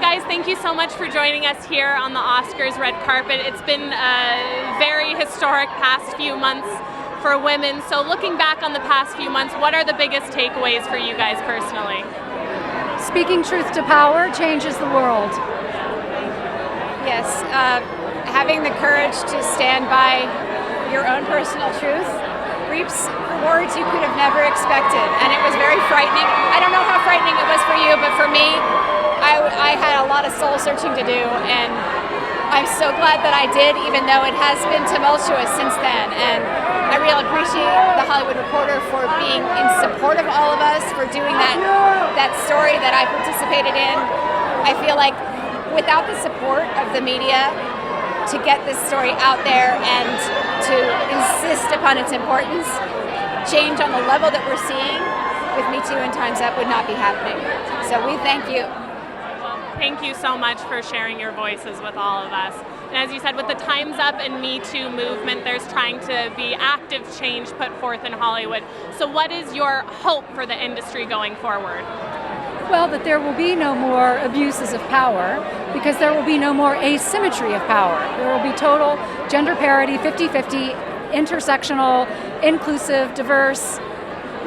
guys, thank you so much for joining us here on the Oscars red carpet. It's been a very historic past few months for women. So looking back on the past few months, what are the biggest takeaways for you guys personally? Speaking truth to power changes the world. Yes, having the courage to stand by your own personal truth reaps rewards you could have never expected, and it was very frightening. I don't know how frightening it was for you, but for me, I had a lot of soul searching to do, and I'm so glad that I did, even though it has been tumultuous since then. And I really appreciate the Hollywood Reporter for being in support of all of us, for doing that story that I participated in. I feel like without the support of the media to get this story out there and to insist upon its importance, change on the level that we're seeing with Me Too and Time's Up would not be happening. So we thank you. Well, thank you so much for sharing your voices with all of us. And as you said, with the Time's Up and Me Too movement, there's trying to be active change put forth in Hollywood. So what is your hope for the industry going forward? Well, that there will be no more abuses of power, because there will be no more asymmetry of power. There will be total gender parity, 50-50, intersectional, inclusive, diverse,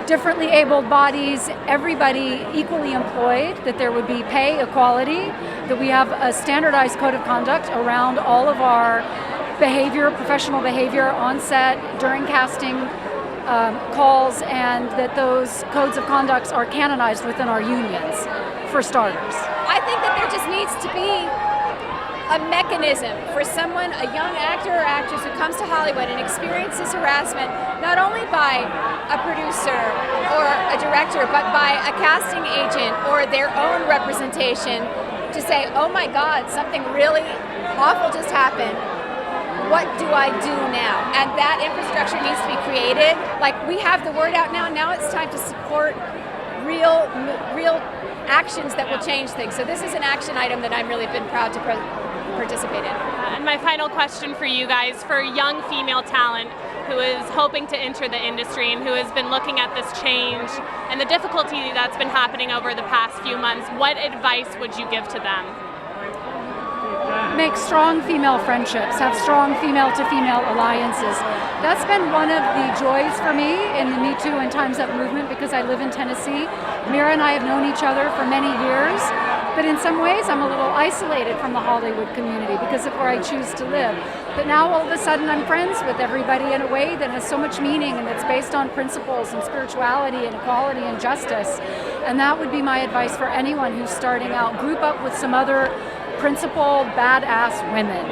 differently abled bodies, everybody equally employed, that there would be pay equality, that we have a standardized code of conduct around all of our behavior, professional behavior on set, during casting, calls, and that those codes of conduct are canonized within our unions, for starters. I think that there just needs to be a mechanism for someone, a young actor or actress who comes to Hollywood and experiences harassment, not only by a producer or a director, but by a casting agent or their own representation, to say, oh my God, something really awful just happened. What do I do now? And that infrastructure needs to be created. Like, we have the word out now. Now it's time to support real actions that will change things. So this is an action item that I've really been proud to participate in. And my final question for you guys, for young female talent who is hoping to enter the industry and who has been looking at this change and the difficulty that's been happening over the past few months, what advice would you give to them? Make strong female friendships, have strong female-to-female alliances. That's been one of the joys for me in the Me Too and Time's Up movement, because I live in Tennessee. Mira and I have known each other for many years, but in some ways I'm a little isolated from the Hollywood community because of where I choose to live. But now all of a sudden I'm friends with everybody in a way that has so much meaning and that's based on principles and spirituality and equality and justice. And that would be my advice for anyone who's starting out. Group up with some other principled, badass women.